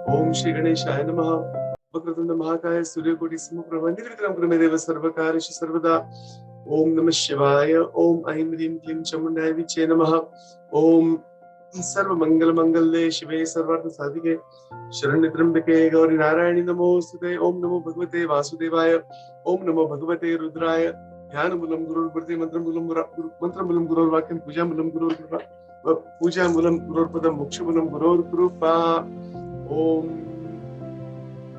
Om Shri Ganeshaya Namaha. Vakratunda Mahakaya Suryakoti Samprabha Nirvikram Kurumedeva Sarvakarishi Sarvada. Om Namah Shivaya. Om Aim Rim Klim Chamundaya Viche Namaha. Om Sarva Mangala Mangalle Shive Sarvartha Sadhike Sharanya Trambake Gauri Narayani Namostute. Om Namo Bhagavate Vasudevaya. Om Namo Bhagavate Rudraya. Dhyanamulam Gurur Bhurti Mantramulam Gurur Vakyam Pujamulam Gurur Pujamulam Gurur Padam Mokshamulam Gurur Krupa. Om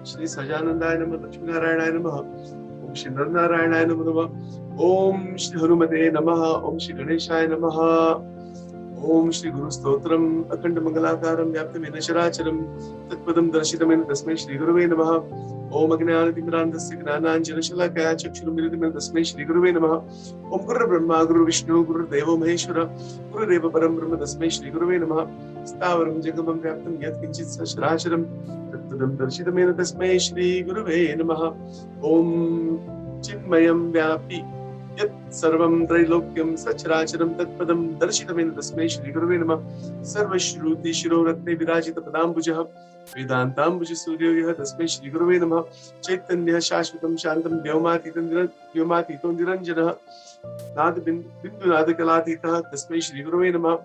Shri Sajanandaya Namaha Lakshmi Narayana Namaha. Om Shri Narayana Namaha. Om Shri Hanumate Namaha. Om Shri Ganeshaya Namaha. Om Shri Guru Stotram Akhanda Mangalakaram Vyaptamena Sharacharam Tatpadam Darshitamena Tasmai Shri Guruve Namaha. Om Agnanatimrandasya Gnananjana Shalakaya Chakshurumiridimena Tasmai Shri Guruve Namaha. Om Guru Brahma Guru Vishnu Guru Deva Maheshwara Guru Deva Param Brahma Tasmai Shri Guruve Namaha. Stavaram Jagamam Vyaptam Yat Kinchit Sasharacharam Tatpadam Darshitamena Tasmai Shri Guruve Namaha. Om Chinmayam Vyapi Yat Sarvam Trailokyam Sacharacharam Tatpadam Darshitamena Tasmai Shri Guruve Namaha. Sarva Shruti Shiro Ratne Virajita Padambujaha Vedantambuja Suryo Yaha Tasmai Shri Guruve Namaha. Chaitanya Shashvatam Shantam Vyomatiton Niranjanaha Nada Bindu Nada Kalatitaha Tasmai Shri Guruve Namaha.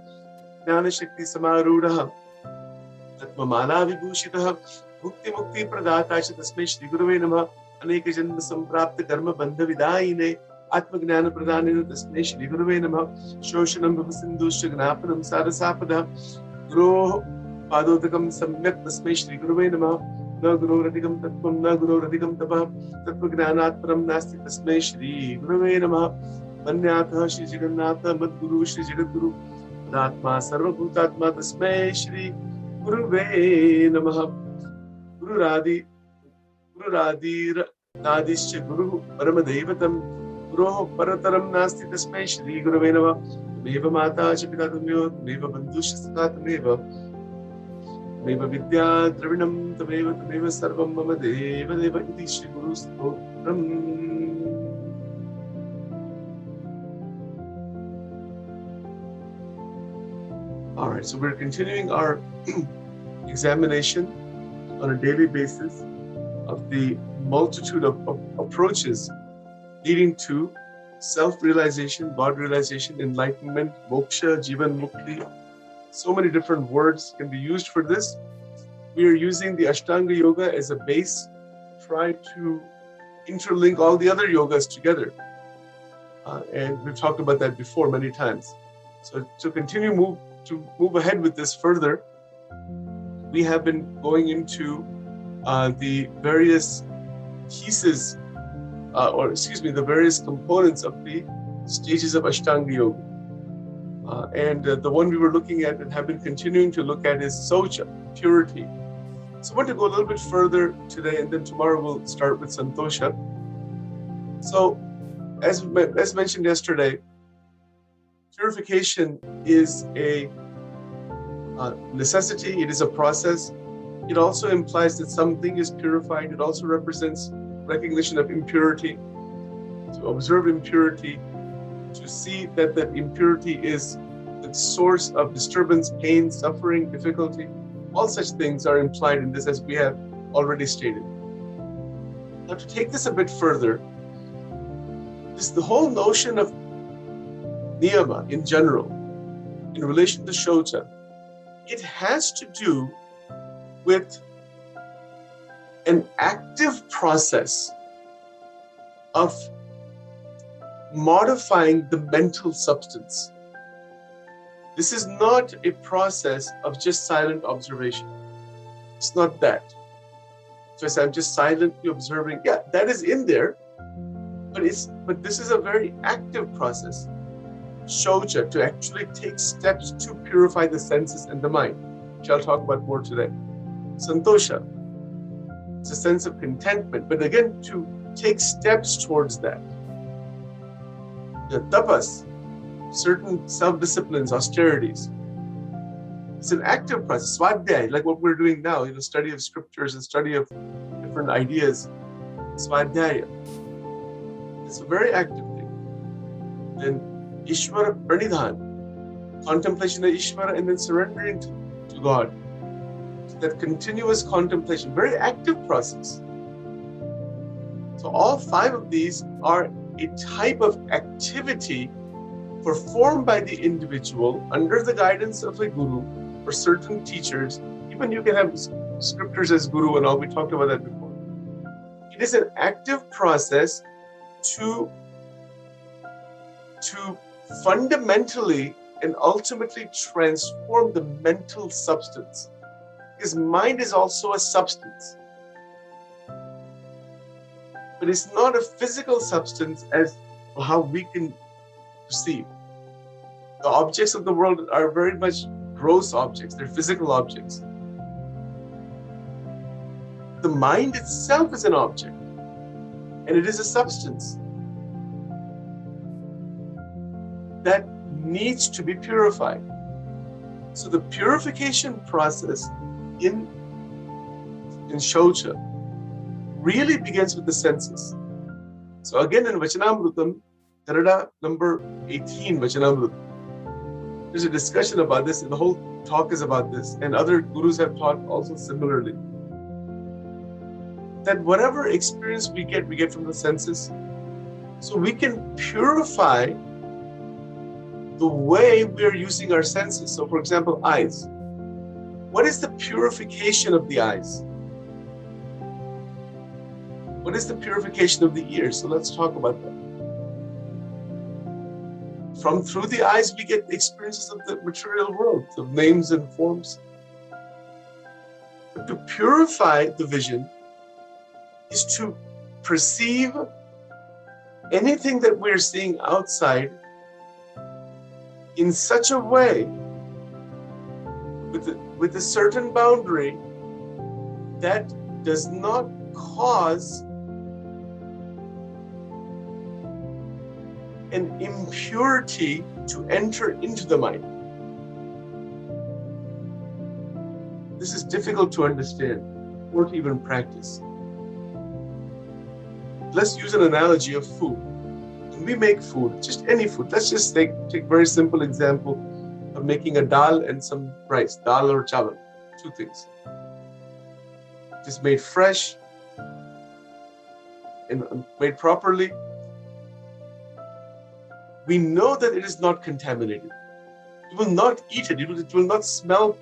Jnana Shakti Samarudaha Tatmamala Vibhushitaha Mukti Mukti Pradatacha Tasmai Shri Guruve Namaha. Aneka Janma Samprapta Karma Bandha Vidayine Atmagnana Pradhanina Tasmai Shri Guruve Namaha. Shoshanam Bhavasindusha Gnapanam Sarasapada Guru Padotakam Samyak Tasmai Shri Guruve Namaha. Na Guru Radhikam Tatvam Na Guru Radhikam Tapah Tattvagnanatparam Nasti Tasmai Shri Guruve Namaha. Manyatha Shri Jagannatha Madguru Shri Jagadguru Atma Sarvabhutatma Tasmai Shri Guruve Namaha. Guru Radhi Nadischa Guru Paramadevatam Guru Parataram Nasti Tasmai Shri Guruve Namaha. Meva Mata Chapita Tamyo Meva Bandusha Sata Tameva Meva Vidya Dravinam Tameva Sarvam Mama Deva Deva Iti Shri Guru Stotram. Alright, so we're continuing our examination on a daily basis of the multitude of approaches leading to self-realization, God realization, enlightenment, moksha, jivan mukti. So many different words can be used for this. We are using the Ashtanga Yoga as a base to try to interlink all the other yogas together. And we've talked about that before many times. So to move ahead with this further, we have been going into the various pieces, the various components of the stages of Ashtanga Yoga. And the one we were looking at and have been continuing to look at is Saucha, purity. So I want to go a little bit further today, and then tomorrow we'll start with Santosha. So, as mentioned yesterday, purification is a necessity, it is a process. It also implies that something is purified. It also represents recognition of impurity, to observe impurity, to see that that impurity is the source of disturbance, pain, suffering, difficulty. All such things are implied in this, as we have already stated. Now, to take this a bit further, the whole notion of niyama in general, in relation to Saucha, it has to do with an active process of modifying the mental substance. This is not a process of just silent observation. It's not that. So I'm just silently observing. Yeah, that is in there, but this is a very active process. Saucha, to actually take steps to purify the senses and the mind, which I'll talk about more today. Santosha, it's a sense of contentment, but again, to take steps towards that. The tapas, certain self-disciplines, austerities. It's an active process. Swadhyaya, like what we're doing now, study of scriptures and study of different ideas. Swadhyaya. It's a very active thing. Then Ishvara Pranidhan, contemplation of Ishvara and then surrendering to God. that continuous contemplation, very active process. So all 5 of these are a type of activity performed by the individual under the guidance of a guru or certain teachers. Even you can have scriptures as guru and all, we talked about that before. It is an active process to fundamentally and ultimately transform the mental substance. Because mind is also a substance. But it's not a physical substance as how we can perceive. The objects of the world are very much gross objects, they're physical objects. The mind itself is an object, and it is a substance that needs to be purified. So the purification process in Saucha really begins with the senses. So again in Vachanamrutam, Kannada number 18, Vachanamrutam, there's a discussion about this, and the whole talk is about this, and other gurus have taught also similarly. That whatever experience we get from the senses, so we can purify the way we're using our senses. So for example, eyes. What is the purification of the eyes? What is the purification of the ears? So let's talk about that. Through the eyes, we get experiences of the material world, of names and forms. But to purify the vision is to perceive anything that we're seeing outside in such a way, with a certain boundary, that does not cause an impurity to enter into the mind. This is difficult to understand or to even practice. Let's use an analogy of food. When we make food, just any food, let's just take a very simple example of making a dal and some rice, dal or chawal, 2 things. Just made fresh and made properly. We know that it is not contaminated. We will not eat it. It will not smell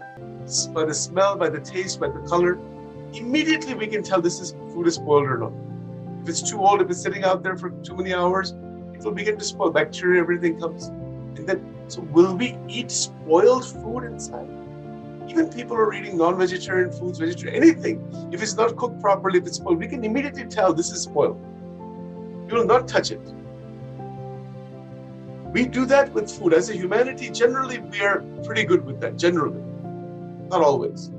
by the smell, by the taste, by the color. Immediately we can tell food is spoiled or not. If it's too old, if it's sitting out there for too many hours, it will begin to spoil. Bacteria, everything comes. And then, so will we eat spoiled food inside? Even people who are eating non-vegetarian foods, vegetarian, anything, if it's not cooked properly, if it's spoiled, we can immediately tell this is spoiled. We will not touch it. We do that with food. As a humanity, generally, we are pretty good with that, generally. Not always.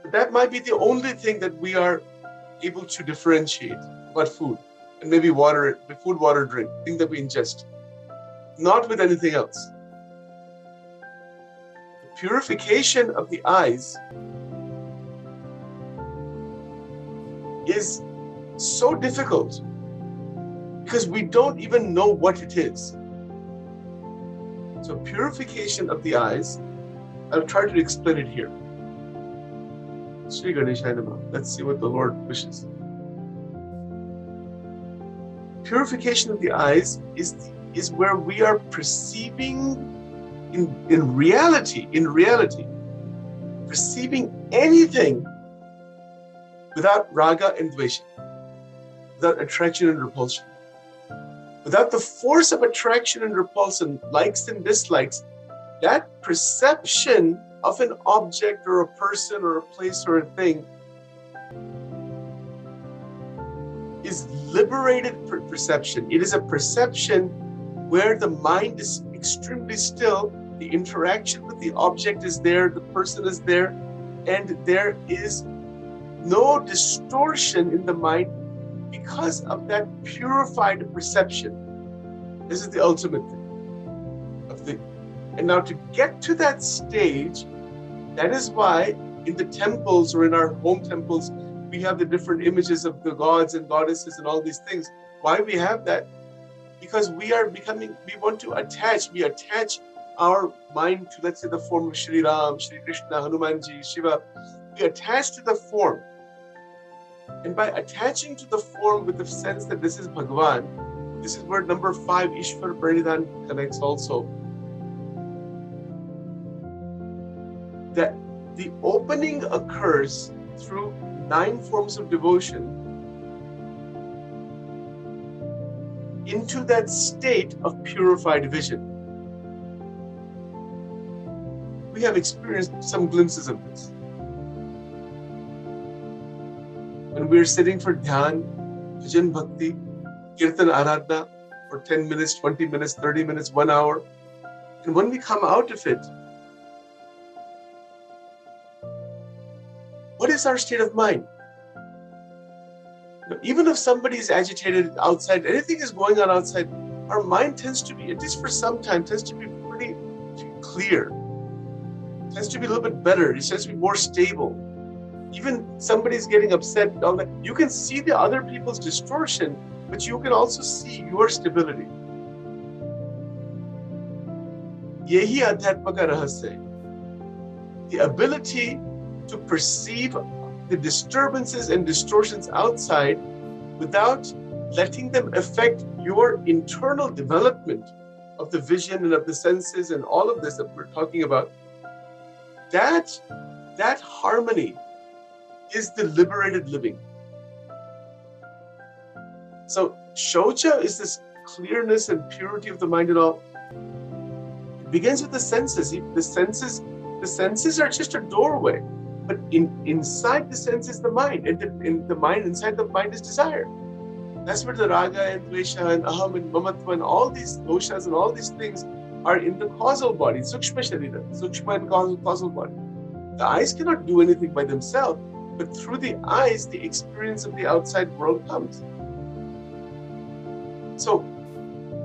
But that might be the only thing that we are able to differentiate about food. And maybe water, food, water, drink, thing that we ingest. Not with anything else. The purification of the eyes is so difficult because we don't even know what it is. So purification of the eyes, I'll try to explain it here. Shri Ganeshaya Namaha. Let's see what the Lord wishes. Purification of the eyes is where we are perceiving in reality, perceiving anything without raga and dvesha, without attraction and repulsion. Without the force of attraction and repulsion, likes and dislikes, that perception of an object or a person or a place or a thing is liberated perception. It is a perception where the mind is extremely still, the interaction with the object is there, the person is there, and there is no distortion in the mind because of that purified perception. This is the ultimate thing. And now to get to that stage, that is why in the temples or in our home temples, we have the different images of the gods and goddesses and all these things. Why we have that? Because we want to attach our mind to, let's say, the form of Shri Ram, Shri Krishna, Hanumanji, Shiva. We attach to the form. And by attaching to the form with the sense that this is Bhagavan, this is where number 5, Ishwar Pranidhan, connects also. That the opening occurs through 9 forms of devotion into that state of purified vision. We have experienced some glimpses of this. When we're sitting for dhyan, bhajan bhakti, kirtan aradhana for 10 minutes, 20 minutes, 30 minutes, 1 hour. And when we come out of it, what is our state of mind? Even if somebody is agitated outside, anything is going on outside, our mind tends to be, at least for some time, tends to be pretty clear. It tends to be a little bit better. It tends to be more stable. Even somebody's getting upset, all that, you can see the other people's distortion, but you can also see your stability. Yehi adhyatma ka rahasya. The ability to perceive the disturbances and distortions outside without letting them affect your internal development of the vision and of the senses and all of this that we're talking about. That harmony is the liberated living. So Saucha is this clearness and purity of the mind and all. It begins with the senses. The senses are just a doorway, but inside the sense is the mind, and inside the mind is desire. That's where the raga and dvesha and aham and mamatva and all these doshas and all these things are in the causal body, sukshma sharira, sukshma and causal body. The eyes cannot do anything by themselves, but through the eyes, the experience of the outside world comes. So,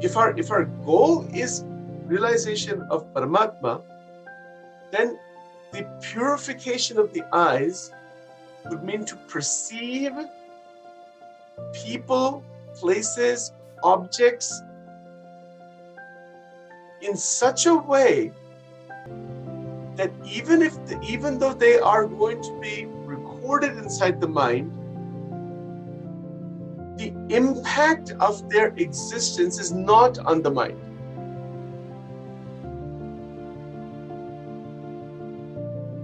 if our goal is realization of Paramatma, then the purification of the eyes would mean to perceive people, places, objects in such a way that even though they are going to be recorded inside the mind, the impact of their existence is not on the mind.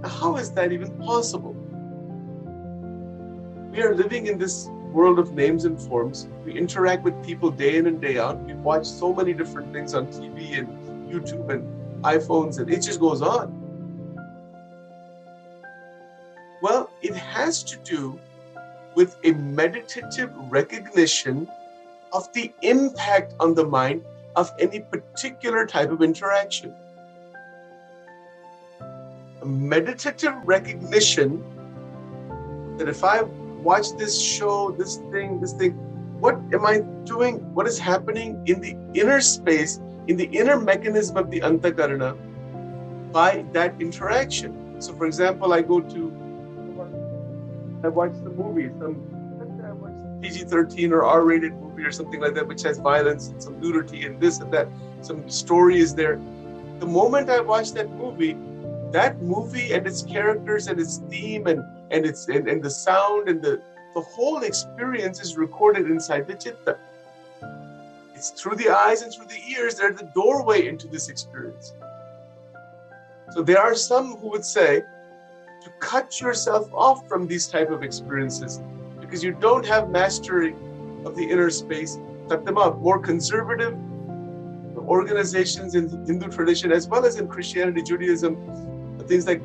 How is that even possible? We are living in this world of names and forms. We interact with people day in and day out. We watch so many different things on TV and YouTube and iPhones, and it just goes on. Well, it has to do with a meditative recognition of the impact on the mind of any particular type of interaction. A meditative recognition that if I watch this show, this thing, what am I doing? What is happening in the inner space, in the inner mechanism of the antakarana by that interaction? So, for example, I watch the movie, I watch PG-13 or R-rated movie or something like that, which has violence and some nudity and this and that, some story is there. The moment I watch that movie and its characters and its theme and the sound and the whole experience is recorded inside the chitta. It's through the eyes and through the ears, they're the doorway into this experience. So there are some who would say to cut yourself off from these type of experiences because you don't have mastery of the inner space. Cut them off. More conservative organizations in the Hindu tradition as well as in Christianity, Judaism, things like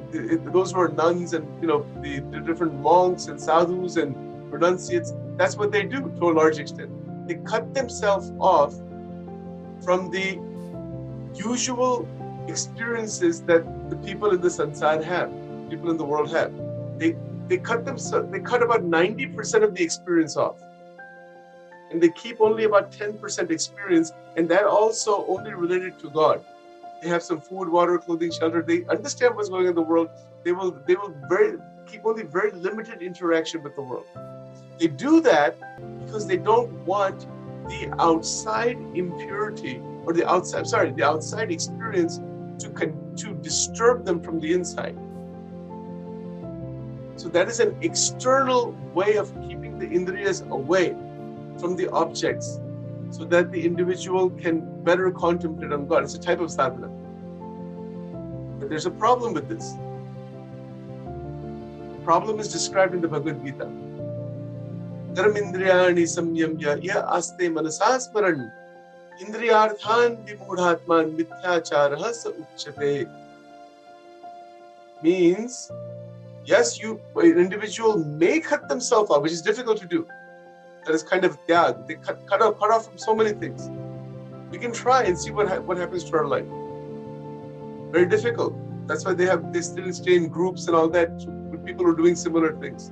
those who are nuns and the different monks and sadhus and renunciates, that's what they do to a large extent. They cut themselves off from the usual experiences that the people in the sansar have, people in the world have. They cut about 90% of the experience off. And they keep only about 10% experience, and that also only related to God. They have some food, water, clothing, shelter. They understand what's going on in the world. They will keep only very limited interaction with the world. They do that because they don't want the outside impurity or the outside experience to disturb them from the inside. So that is an external way of keeping the indriyas away from the objects so that the individual can better contemplate on God. It's a type of sadhana. But there's a problem with this. The problem is described in the Bhagavad Gita. Dharmindriyani samyamya ya aste manasasmaran indriyarthan vimudhatman mithyacharaha sa uchyate. Means, yes, an individual may cut themselves off, which is difficult to do. That is kind of tyag. They cut off from so many things. We can try and see what happens to our life. Very difficult. That's why they still stay in groups and all that with people who are doing similar things.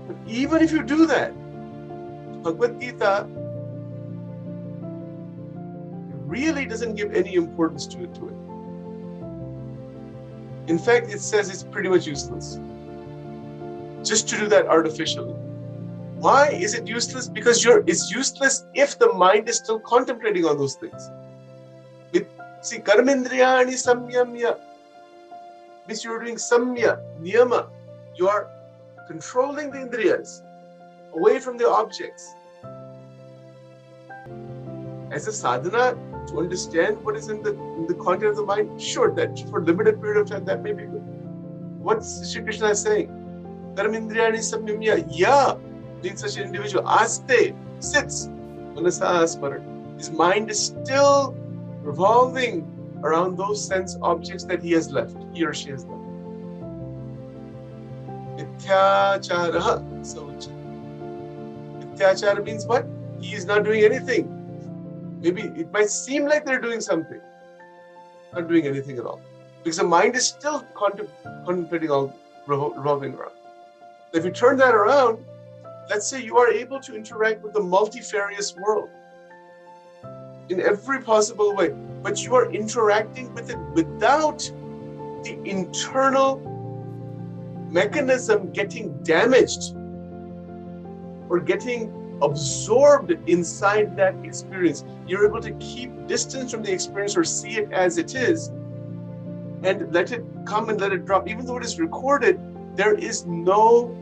But even if you do that, Bhagavad Gita really doesn't give any importance to it. In fact, it says it's pretty much useless. Just to do that artificially. Why is it useless? Because it's useless if the mind is still contemplating on those things. See, karmendriyani samyamya means you're doing samya, niyama. You are controlling the indriyas away from the objects. As a sadhana, to understand what is in the content of the mind, sure, that for a limited period of time, that may be good. What's Sri Krishna is saying? Dharmindriyani samyamya, ya, being such an individual, aste, sits, manasasmaran. His mind is still revolving around those sense objects that he has left, he or she has left. Mithyacharaha saucha. Mityachara means what? He is not doing anything. Maybe it might seem like they're doing something, not doing anything at all. Because the mind is still contemplating all revolving around. If you turn that around, let's say you are able to interact with the multifarious world in every possible way, but you are interacting with it without the internal mechanism getting damaged or getting absorbed inside that experience. You're able to keep distance from the experience or see it as it is and let it come and let it drop. Even though it is recorded, there is no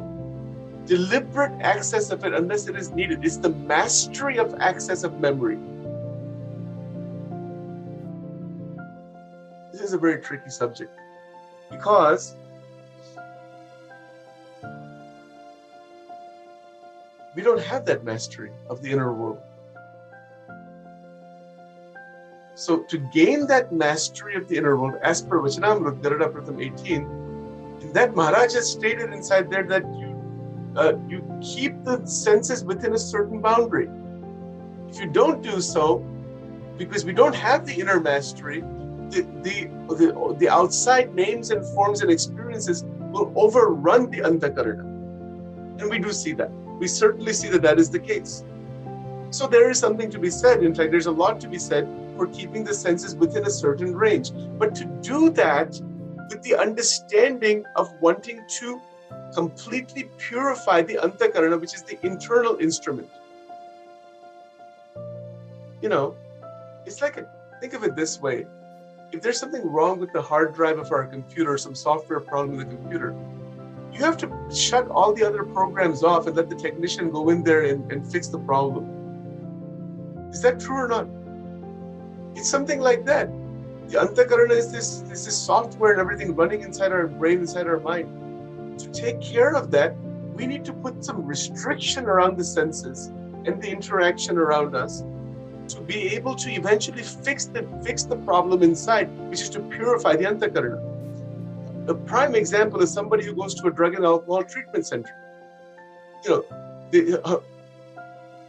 deliberate access of it unless it is needed. It's the mastery of access of memory. This is a very tricky subject because we don't have that mastery of the inner world. So to gain that mastery of the inner world, as per Vachanamrut, Garada Pratham 18, in that Maharaj has stated inside there that you keep the senses within a certain boundary. If you don't do so, because we don't have the inner mastery, the outside names and forms and experiences will overrun the antakarana. And we do see that. We certainly see that that is the case. So there is something to be said. In fact, there's a lot to be said for keeping the senses within a certain range. But to do that with the understanding of wanting to completely purify the antakarana, which is the internal instrument. You know, it's like, think of it this way. If there's something wrong with the hard drive of our computer, some software problem with the computer, you have to shut all the other programs off and let the technician go in there and fix the problem. Is that true or not? It's something like that. The antakarana is this software and everything running inside our brain, inside our mind. To take care of that, we need to put some restriction around the senses and the interaction around us to be able to eventually fix the problem inside, which is to purify the antakarana. A prime example is somebody who goes to a drug and alcohol treatment center. You know,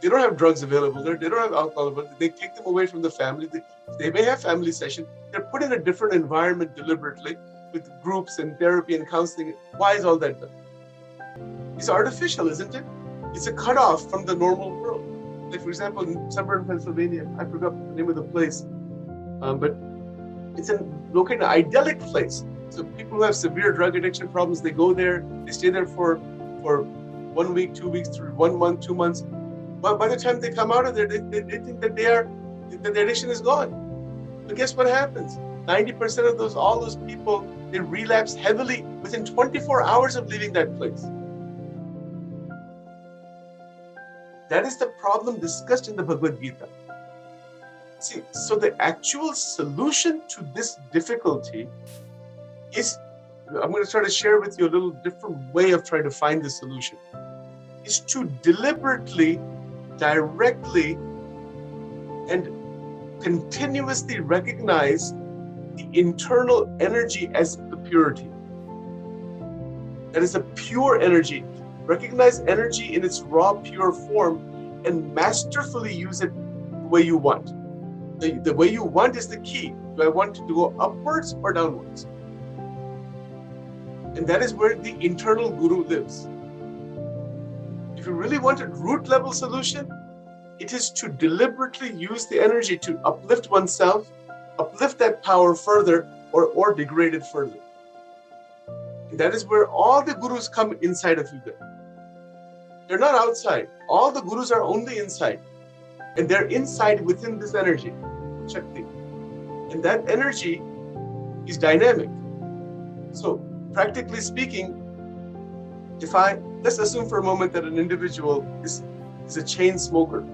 they don't have drugs available there. They don't have alcohol available. They take them away from the family. They may have family session. They're put in a different environment deliberately with groups and therapy and counseling. Why is all that done? It's artificial, isn't it? It's a cutoff from the normal world. Like, for example, somewhere in Pennsylvania, I forgot the name of the place, but it's located in an idyllic place. So people who have severe drug addiction problems, they go there, they stay there for 1 week, 2 weeks, 1 month, 2 months. But by the time they come out of there, they think that they are the addiction is gone. But guess what happens? 90% of all those people, they relapse heavily within 24 hours of leaving that place. That is the problem discussed in the Bhagavad Gita. See, so the actual solution to this difficulty is, I'm going to try to share with you a little different way of trying to find the solution, is to deliberately, directly, and continuously recognize the internal energy as the purity. That is a pure energy. Recognize energy in its raw, pure form and masterfully use it the way you want. The way you want is the key. Do I want to go upwards or downwards? And that is where the internal guru lives. If you really want a root level solution, it is to deliberately use the energy to uplift oneself, uplift that power further, or degrade it further. And that is where all the gurus come inside of you. They're not outside. All the gurus are only inside. And they're inside within this energy, Shakti. And that energy is dynamic. So, practically speaking, let's assume for a moment that an individual is a chain smoker,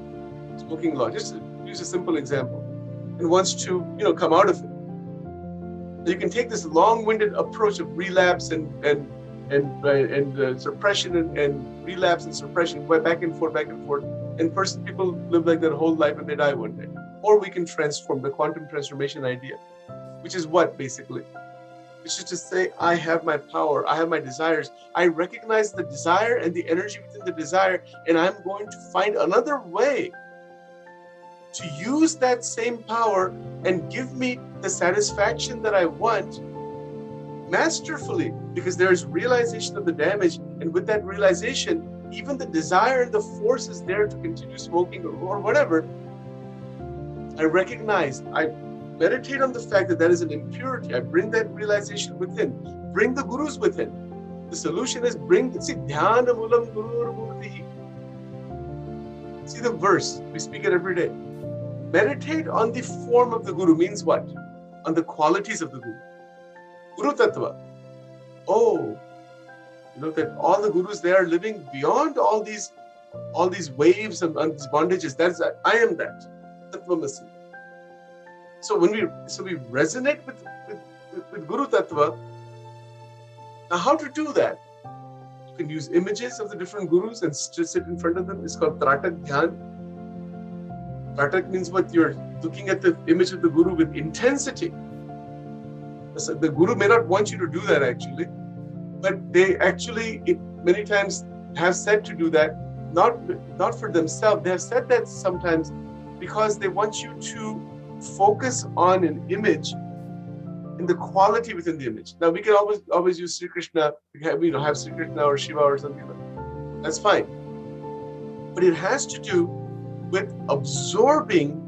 smoking law, just to use a simple example, and wants to, come out of it. You can take this long-winded approach of relapse and suppression and relapse and suppression, back and forth, and people live like that whole life and they die one day. Or we can transform the quantum transformation idea, which is what basically? Which is to say, I have my power, I have my desires. I recognize the desire and the energy within the desire, and I'm going to find another way to use that same power and give me the satisfaction that I want masterfully, because there is realization of the damage, and with that realization, even the desire and the force is there to continue smoking or whatever. I recognize, I meditate on the fact that is an impurity. I bring that realization within, bring the gurus within. The solution is dhyana mulam gurur murti. See the verse, we speak it every day. Meditate on the form of the guru means what? On the qualities of the guru. Guru Tattva. Oh, that all the gurus, they are living beyond all these waves and these bondages. I am that. Tattvamasi. So we resonate with Guru Tattva. Now, how to do that? You can use images of the different gurus and sit in front of them. It's called Tratak Dhyan. Tratak means what? You're looking at the image of the guru with intensity. The guru may not want you to do that actually, but they actually many times have said to do that, not for themselves. They have said that sometimes because they want you to focus on an image and the quality within the image. Now we can always use Sri Krishna, have Sri Krishna or Shiva or something like that. That's fine. But it has to do with absorbing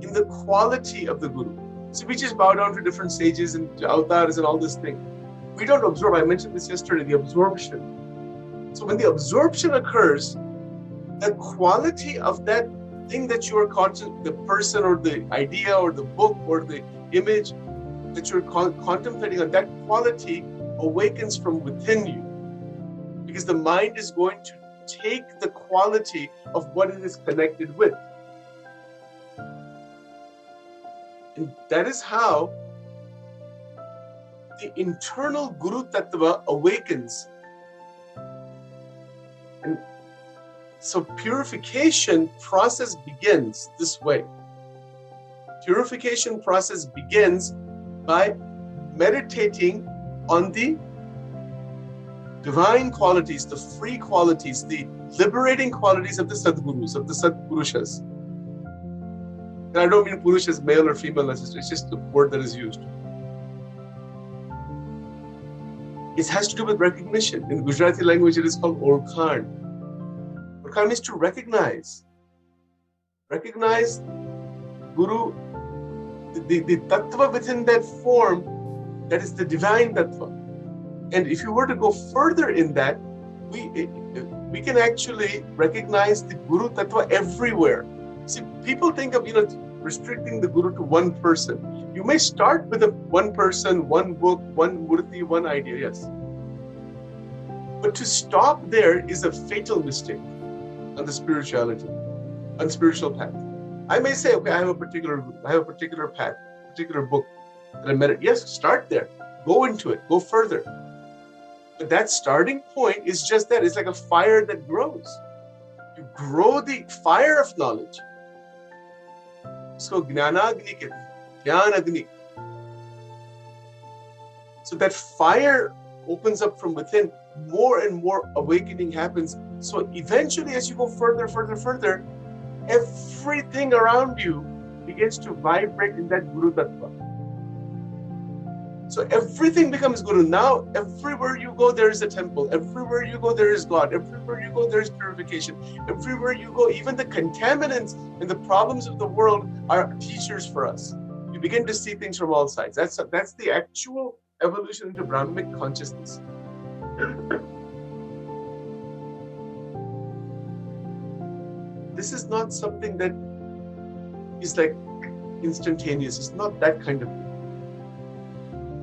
in the quality of the guru. So we just bow down to different sages and avatars and all this thing. We don't absorb. I mentioned this yesterday, the absorption. So when the absorption occurs, the quality of that thing that you are the person or the idea or the book or the image that you're contemplating on, that quality awakens from within you. Because the mind is going to take the quality of what it is connected with. And that is how the internal Guru Tattva awakens. And so purification process begins this way. Purification process begins by meditating on the divine qualities, the free qualities, the liberating qualities of the Sadgurus, of the Sadpurushas. And I don't mean Purushas, male or female, it's just the word that is used. It has to do with recognition. In Gujarati language, it is called Orkhan. Orkhan means to recognize. Recognize Guru, the Tattva within that form, that is the divine Tattva. And if you were to go further in that, we can actually recognize the Guru Tattva everywhere. See, people think of, restricting the guru to one person. You may start with one person, one book, one murti, one idea, yes. But to stop there is a fatal mistake on the spirituality, on spiritual path. I may say, okay, I have a particular path, particular book that I meditate. Yes, start there. Go into it. Go further. But that starting point is just that. It's like a fire that grows. You grow the fire of knowledge. So Jnanagni ke Jnanagni. So that fire opens up from within. More and more awakening happens. So eventually, as you go further, everything around you begins to vibrate in that Guru Tattva. So everything becomes Guru. Now, everywhere you go, there is a temple. Everywhere you go, there is God. Everywhere you go, there is purification. Everywhere you go, even the contaminants and the problems of the world are teachers for us. You begin to see things from all sides. That's the actual evolution into Brahmic consciousness. This is not something that is like instantaneous. It's not that kind of thing.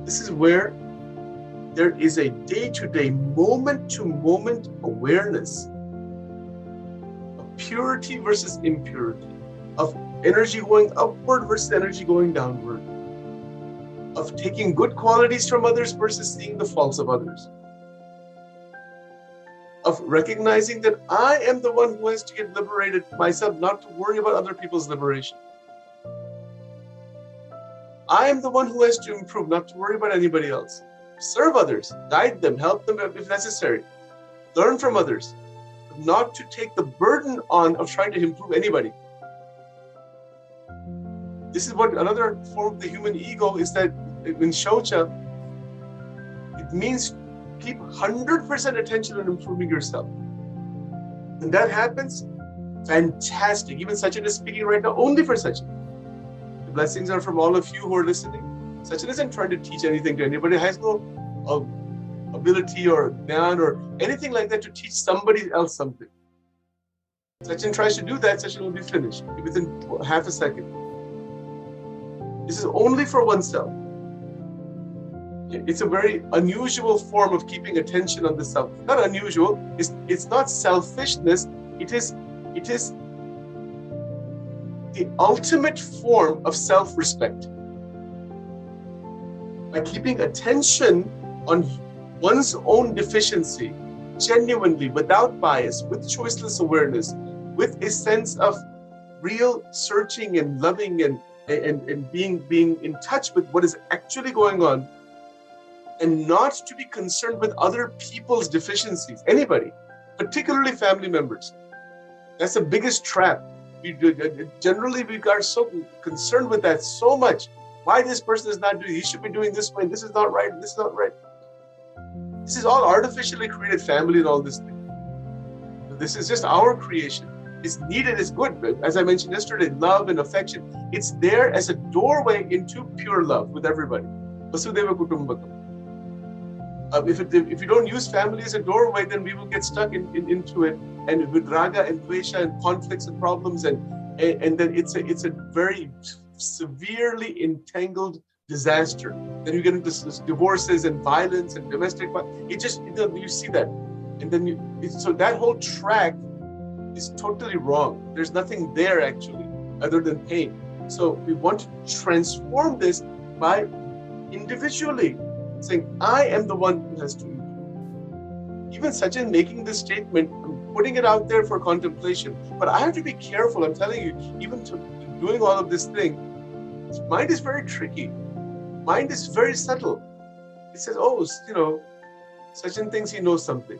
This is where there is a day-to-day, moment-to-moment awareness of purity versus impurity, of energy going upward versus energy going downward, of taking good qualities from others versus seeing the faults of others, of recognizing that I am the one who has to get liberated myself, not to worry about other people's liberation. I am the one who has to improve, not to worry about anybody else. Serve others, guide them, help them if necessary. Learn from others, but not to take the burden on of trying to improve anybody. This is what another form of the human ego is, that in Saucha, it means keep 100% attention on improving yourself. When that happens, fantastic. Even Sachin is speaking right now only for Sachin. The blessings are from all of you who are listening. Sachin isn't trying to teach anything to anybody. He has no ability or jnana or anything like that to teach somebody else something. Sachin tries to do that, Sachin will be finished within half a second. This is only for oneself. It's a very unusual form of keeping attention on the self. Not unusual, it's not selfishness, it is the ultimate form of self-respect. By keeping attention on one's own deficiency, genuinely, without bias, with choiceless awareness, with a sense of real searching and loving and being in touch with what is actually going on, and not to be concerned with other people's deficiencies, anybody, particularly family members. That's the biggest trap. Generally, we are so concerned with that so much. Why this person is not doing, he should be doing this way, this is not right, this is not right. This is all artificially created family and all this thing. This is just our creation. It's needed, it's good. As I mentioned yesterday, love and affection, it's there as a doorway into pure love with everybody. Vasudeva Kutumbakam. If you don't use family as a doorway, then we will get stuck into it, and with raga and dvesha and conflicts and problems, and then it's a very severely entangled disaster. Then you get into divorces and violence and domestic violence. It just, you see that, and then so that whole track is totally wrong. There's nothing there actually other than pain. So we want to transform this by individually saying, I am the one who has to improve. Even Sachin making this statement, I'm putting it out there for contemplation, but I have to be careful. I'm telling you, even to doing all of this thing, mind is very tricky. Mind is very subtle. It says, oh, Sachin thinks he knows something.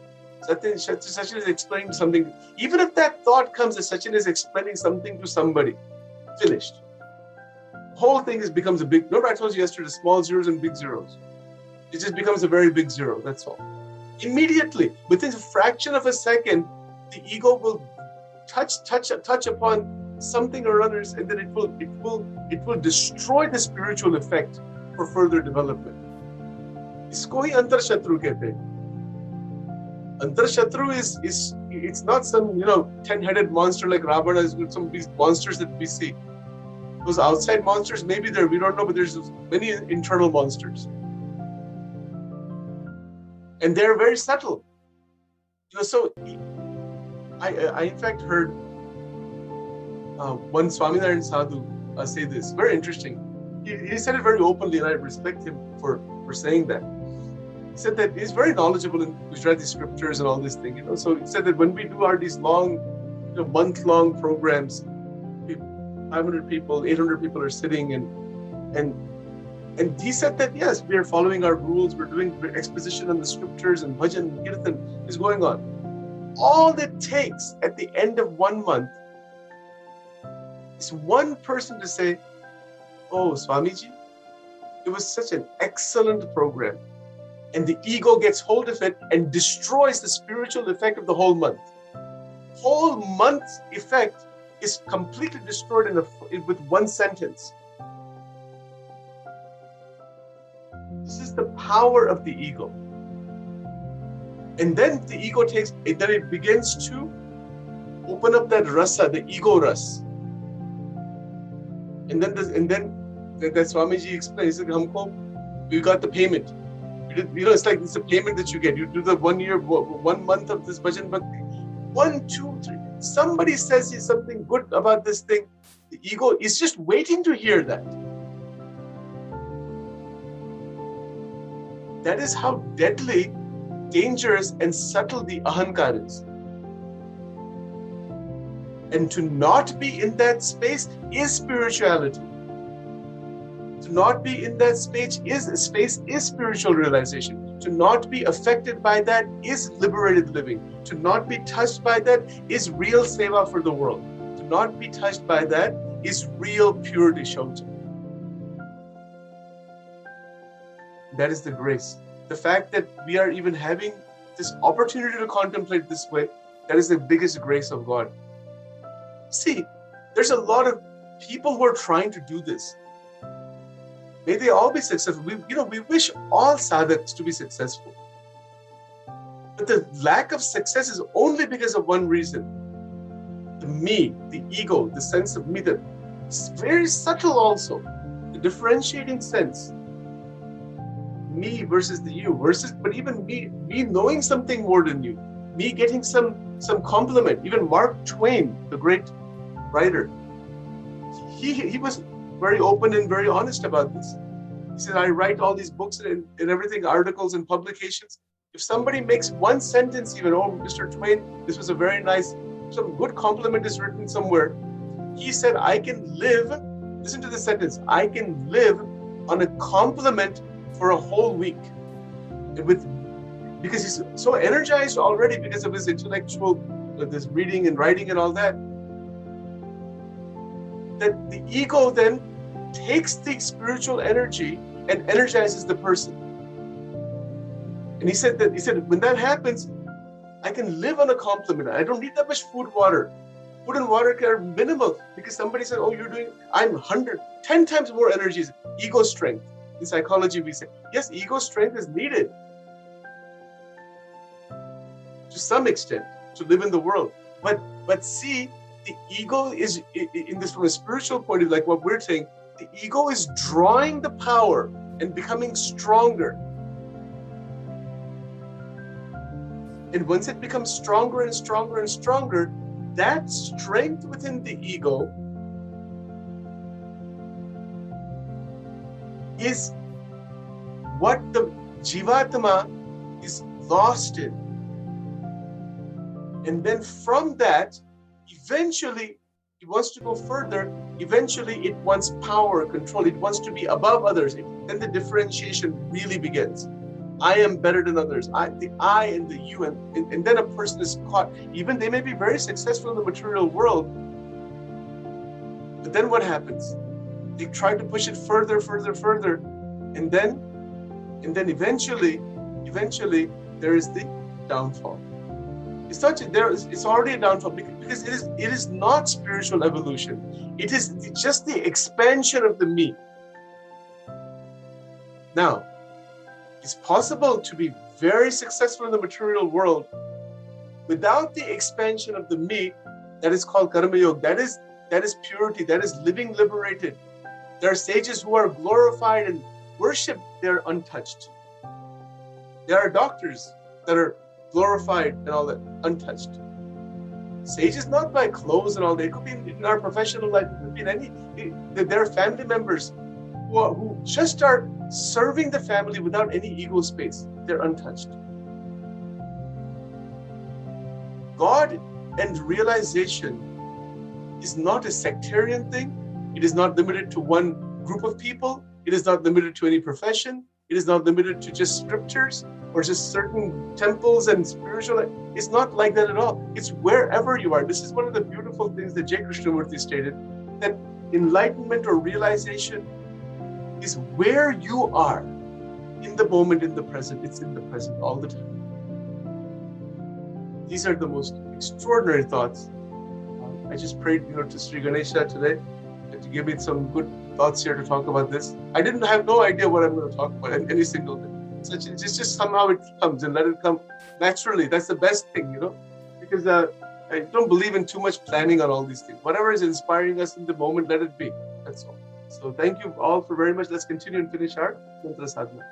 Sachin is explaining something. Even if that thought comes that Sachin is explaining something to somebody, finished. The whole thing becomes a big, remember I told you yesterday, small zeros and big zeros. It just becomes a very big zero, that's all. Immediately, within a fraction of a second, the ego will touch upon something or others, and then it will destroy the spiritual effect for further development. Isko hi antar shatru kehte hain. Antar shatru is it's not some 10-headed monster like Ravana, is some of these monsters that we see. Those outside monsters, maybe we don't know, but there's many internal monsters. And they're very subtle. So I in fact heard one Swaminarayan Sadhu say this, very interesting. He said it very openly, and I respect him for saying that. He said that he's very knowledgeable in Gujarati scriptures and all this thing, So he said that when we do these long, month-long programs, 500 people, 800 people are sitting, and he said that yes, we are following our rules, we're doing exposition on the scriptures, and bhajan and kirtan is going on. All it takes at the end of 1 month is one person to say, "Oh, Swamiji, it was such an excellent program." And the ego gets hold of it and destroys the spiritual effect of the whole month. Whole month's effect is completely destroyed with one sentence. This is the power of the ego. And then the ego then it begins to open up that rasa, the ego ras. And then that Swamiji explains, he said, we got the payment. It's a payment that you get. You do the 1 month of this bhajan bhakti. 1, 2, 3. Somebody says something good about this thing. The ego is just waiting to hear that. That is how deadly, dangerous, and subtle the ahankar is. And to not be in that space is spirituality. To not be in that space is spiritual realization. To not be affected by that is liberated living. To not be touched by that is real seva for the world. To not be touched by that is real purity, Saucha. That is the grace. The fact that we are even having this opportunity to contemplate this way, that is the biggest grace of God. See, there's a lot of people who are trying to do this. May they all be successful. We wish all sadhaks to be successful. But the lack of success is only because of one reason. The me, the ego, the sense of me, it's very subtle also. The differentiating sense. Me versus the you, but even me knowing something more than you. Me getting some compliment. Even Mark Twain, the great writer, he was very open and very honest about this. He said, I write all these books and everything, articles and publications. If somebody makes one sentence even, "Oh, Mr. Twain, this was a very nice," some good compliment is written somewhere. He said, I can live, listen to this sentence, I can live on a compliment for a whole week. Because he's so energized already because of his intellectual, this reading and writing and all that the ego then takes the spiritual energy and energizes the person. And he said when that happens, I can live on a compliment. I don't need that much food and water are minimal because somebody said, "Oh, I'm 10 times more energy." Ego strength. In psychology, we say, yes, ego strength is needed to some extent to live in the world. But see, the ego is, in this from a spiritual point of view, like what we're saying, the ego is drawing the power and becoming stronger. And once it becomes stronger and stronger and stronger, that strength within the ego is what the Jivatma is lost in. And then from that, eventually, it wants to go further. Eventually, it wants power, control. It wants to be above others. Then the differentiation really begins. I am better than others. The I and the you. And then a person is caught. Even they may be very successful in the material world. But then what happens? They try to push it further. And then eventually, there is the downfall. It's already a downfall because it is not spiritual evolution. It is just the expansion of the me. Now, it's possible to be very successful in the material world without the expansion of the me. That is called karma yoga. That is purity. That is living liberated. There are sages who are glorified and worshipped. They're untouched. There are doctors that are glorified and all that, untouched. Sages not by clothes and all that. It could be in our professional life. It could be in any. There are family members who just are serving the family without any ego space. They're untouched. God and realization is not a sectarian thing. It is not limited to one group of people. It is not limited to any profession. It is not limited to just scriptures or just certain temples and spiritual. It's not like that at all. It's wherever you are. This is one of the beautiful things that Jai Krishnamurti stated, that enlightenment or realization is where you are in the moment, in the present. It's in the present all the time. These are the most extraordinary thoughts. I just prayed, to Sri Ganesha today to give me some good thoughts here to talk about this. I didn't have no idea what I'm going to talk about any single day. So it's just somehow it comes, and let it come naturally. That's the best thing, because I don't believe in too much planning on all these things. Whatever is inspiring us in the moment, let it be. That's all. So thank you all for very much. Let's continue and finish our mantra sadhana.